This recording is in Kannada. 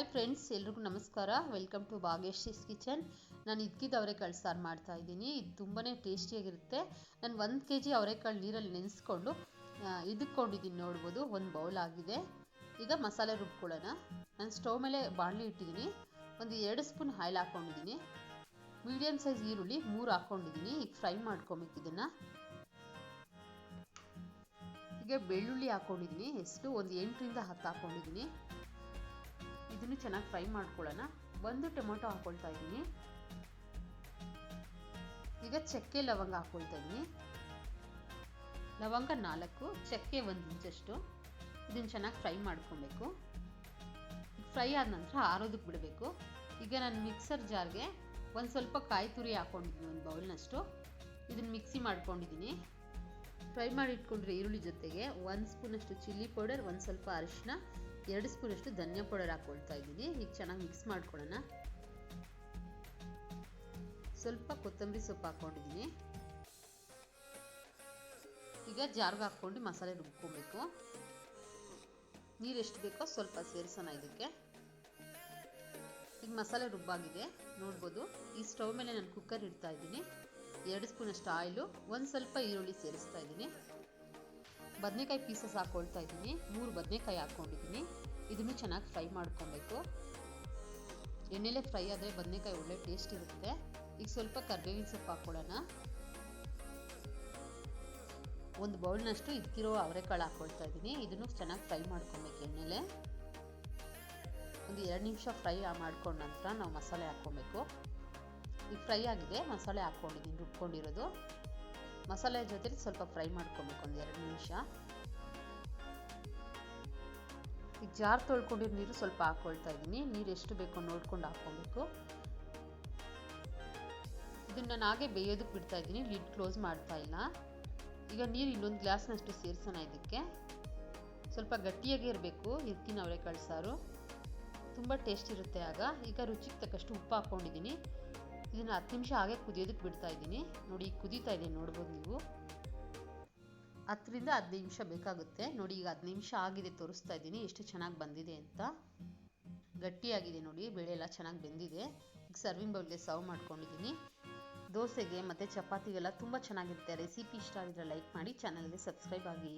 ಹಾಯ್ ಫ್ರೆಂಡ್ಸ್, ಎಲ್ರಿಗೂ ನಮಸ್ಕಾರ. Welcome to Bhagyashree's kitchen. ನಾನು ಹಿtikidaavarekalu ಸಾರು ಮಾಡ್ತಾ ಇದ್ದೀನಿ. ಇದು ತುಂಬಾ ಟೇಸ್ಟಿಯಾಗಿರುತ್ತೆ. ನಾನು 1 kg ಅವರೆಕಾಳು ನೀರಲ್ಲಿ ನೆನೆಸ್ಕೊಂಡು ಇದ್ಕೊಂಡಿದ್ದೀನಿ. ನೋಡ್ಬೋದು, ಒಂದು ಬೌಲ್ ಆಗಿದೆ. ಈಗ ಮಸಾಲೆ ರುಬ್ಕೊಳ್ಳೋಣ. ನಾನು ಸ್ಟವ್ ಮೇಲೆ ಬಾಣಲಿ ಇಟ್ಟಿದ್ದೀನಿ. ಒಂದು 2 ಸ್ಪೂನ್ ಆಯಿಲ್ ಹಾಕ್ಕೊಂಡಿದ್ದೀನಿ. ಮೀಡಿಯಮ್ ಸೈಜ್ ಈರುಳ್ಳಿ 3 ಹಾಕ್ಕೊಂಡಿದ್ದೀನಿ. ಈಗ ಫ್ರೈ ಮಾಡ್ಕೊಬೇಕು ಇದನ್ನು. ಈಗ ಬೆಳ್ಳುಳ್ಳಿ ಹಾಕ್ಕೊಂಡಿದ್ದೀನಿ. ಎಷ್ಟು ಒಂದು 8ರಿಂದ 10 ಹಾಕ್ಕೊಂಡಿದ್ದೀನಿ. ಇದನ್ನು ಚೆನ್ನಾಗಿ ಫ್ರೈ ಮಾಡ್ಕೊಳ್ಳೋಣ. 1 ಟೊಮೆಟೊ ಹಾಕ್ಕೊಳ್ತಾ ಇದ್ದೀನಿ. ಈಗ ಚಕ್ಕೆ ಲವಂಗ ಹಾಕ್ಕೊಳ್ತಾ ಇದ್ದೀನಿ. ಲವಂಗ 4, ಚಕ್ಕೆ 1 ಇಂಚಷ್ಟು. ಇದನ್ನು ಚೆನ್ನಾಗಿ ಫ್ರೈ ಮಾಡ್ಕೊಬೇಕು. ಫ್ರೈ ಆದ ನಂತರ ಆರೋದಕ್ಕೆ ಬಿಡಬೇಕು. ಈಗ ನಾನು ಮಿಕ್ಸರ್ ಜಾರ್ಗೆ ಒಂದು ಸ್ವಲ್ಪ ಕಾಯಿ ತುರಿ ಹಾಕ್ಕೊಂಡಿದ್ದೀನಿ, ಒಂದು ಬೌಲ್ನಷ್ಟು. ಇದನ್ನು ಮಿಕ್ಸಿ ಮಾಡ್ಕೊಂಡಿದ್ದೀನಿ. ಫ್ರೈ ಮಾಡಿ ಇಟ್ಕೊಂಡ್ರೆ ಈರುಳ್ಳಿ ಜೊತೆಗೆ 1 ಸ್ಪೂನಷ್ಟು ಚಿಲ್ಲಿ ಪೌಡರ್, ಒಂದು ಸ್ವಲ್ಪ ಅರಿಶಿನ, 2 ಸ್ಪೂನಷ್ಟು ಧನಿಯಾ ಪೌಡರ್ ಹಾಕ್ಕೊಳ್ತಾ ಇದ್ದೀನಿ. ಈಗ ಚೆನ್ನಾಗಿ ಮಿಕ್ಸ್ ಮಾಡ್ಕೊಳ್ಳೋಣ. ಸ್ವಲ್ಪ ಕೊತ್ತಂಬರಿ ಸೊಪ್ಪು ಹಾಕ್ಕೊಂಡಿದ್ದೀನಿ. ಈಗ ಜಾರ್ಗೆ ಹಾಕ್ಕೊಂಡು ಮಸಾಲೆ ರುಬ್ಕೊಬೇಕು. ನೀರು ಎಷ್ಟು ಬೇಕೋ ಸ್ವಲ್ಪ ಸೇರಿಸೋಣ ಇದಕ್ಕೆ. ಈಗ ಮಸಾಲೆ ರುಬ್ಬಾಗಿದೆ ನೋಡ್ಬೋದು. ಈ ಸ್ಟವ್ ಮೇಲೆ ನಾನು ಕುಕ್ಕರ್ ಇಡ್ತಾ ಇದ್ದೀನಿ. 2 ಸ್ಪೂನಷ್ಟು ಆಯಿಲು, ಒಂದು ಸ್ವಲ್ಪ ಈರುಳ್ಳಿ ಸೇರಿಸ್ತಾ ಇದ್ದೀನಿ. ಬದನೆಕಾಯಿ ಪೀಸಸ್ ಹಾಕ್ಕೊಳ್ತಾ ಇದ್ದೀನಿ. 3 ಬದನೆಕಾಯಿ ಹಾಕ್ಕೊಂಡಿದ್ದೀನಿ. ಇದನ್ನು ಚೆನ್ನಾಗಿ ಫ್ರೈ ಮಾಡ್ಕೊಬೇಕು. ಎಣ್ಣೆಲೆ ಫ್ರೈ ಆದರೆ ಬದನೆಕಾಯಿ ಒಳ್ಳೆ ಟೇಸ್ಟ್ ಇರುತ್ತೆ. ಈಗ ಸ್ವಲ್ಪ ಕರಿಬೇವಿನ ಸೊಪ್ಪು ಹಾಕ್ಕೊಳ್ಳೋಣ. ಒಂದು ಬೌಲ್ನಷ್ಟು ಇಕ್ಕಿರೋ ಅವರೆಕಾಳು ಹಾಕ್ಕೊಳ್ತಾ ಇದ್ದೀನಿ. ಇದನ್ನು ಚೆನ್ನಾಗಿ ಫ್ರೈ ಮಾಡ್ಕೊಬೇಕು ಎಣ್ಣೆಲೆ. ಒಂದು 2 ನಿಮಿಷ ಫ್ರೈ ಮಾಡ್ಕೊಂಡ ನಂತರ ನಾವು ಮಸಾಲೆ ಹಾಕ್ಕೊಬೇಕು. ಈಗ ಫ್ರೈ ಆಗಿದೆ, ಮಸಾಲೆ ಹಾಕ್ಕೊಂಡಿದ್ದೀನಿ ರುಬ್ಕೊಂಡಿರೋದು. ಮಸಾಲೆ ಜೊತೆ ಸ್ವಲ್ಪ ಫ್ರೈ ಮಾಡ್ಕೊಬೇಕು ಒಂದು 2 ನಿಮಿಷ. ಈಗ ಜಾರ್ ತೊಳ್ಕೊಂಡಿರೋ ನೀರು ಸ್ವಲ್ಪ ಹಾಕ್ಕೊಳ್ತಾ ಇದ್ದೀನಿ. ನೀರು ಎಷ್ಟು ಬೇಕೋ ನೋಡ್ಕೊಂಡು ಹಾಕ್ಕೊಬೇಕು. ಇದನ್ನು ನಾನು ಹಾಗೆ ಬೇಯೋದಕ್ಕೆ ಬಿಡ್ತಾ ಇದ್ದೀನಿ, ಲಿಡ್ ಕ್ಲೋಸ್ ಮಾಡ್ತಾ ಇಲ್ಲ. ಈಗ ನೀರು ಇನ್ನೊಂದು ಗ್ಲಾಸ್ನಷ್ಟು ಸೇರಿಸೋಣ. ಇದಕ್ಕೆ ಸ್ವಲ್ಪ ಗಟ್ಟಿಯಾಗೇ ಇರಬೇಕು. ಹಿtikidaavarekalu ಸಾರು ತುಂಬ ಟೇಸ್ಟ್ ಇರುತ್ತೆ ಆಗ. ಈಗ ರುಚಿಗೆ ತಕ್ಕಷ್ಟು ಉಪ್ಪು ಹಾಕ್ಕೊಂಡಿದ್ದೀನಿ. ಇದನ್ನು 10 ನಿಮಿಷ ಹಾಗೆ ಕುದಿಯೋದಕ್ಕೆ ಬಿಡ್ತಾ ಇದ್ದೀನಿ. ನೋಡಿ, ಈಗ ಕುದೀತಾ ಇದೆ ನೋಡ್ಬೋದು ನೀವು. 10ರಿಂದ 15 ನಿಮಿಷ ಬೇಕಾಗುತ್ತೆ. ನೋಡಿ, ಈಗ 10 ನಿಮಿಷ ಆಗಿದೆ, ತೋರಿಸ್ತಾ ಇದ್ದೀನಿ ಎಷ್ಟು ಚೆನ್ನಾಗಿ ಬಂದಿದೆ ಅಂತ. ಗಟ್ಟಿಯಾಗಿದೆ ನೋಡಿ, ಬೇಳೆ ಎಲ್ಲ ಚೆನ್ನಾಗಿ ಬೆಂದಿದೆ. ಈಗ ಸರ್ವಿಂಗ್ ಬೌಲ್ಗೆ ಸರ್ವ್ ಮಾಡ್ಕೊಂಡಿದ್ದೀನಿ. ದೋಸೆಗೆ ಮತ್ತು ಚಪಾತಿಗೆಲ್ಲ ತುಂಬ ಚೆನ್ನಾಗಿರುತ್ತೆ. ರೆಸಿಪಿ ಇಷ್ಟ ಆಗಿದ್ರೆ ಲೈಕ್ ಮಾಡಿ, ಚಾನಲ್ಗೆ ಸಬ್ಸ್ಕ್ರೈಬ್ ಆಗಿ.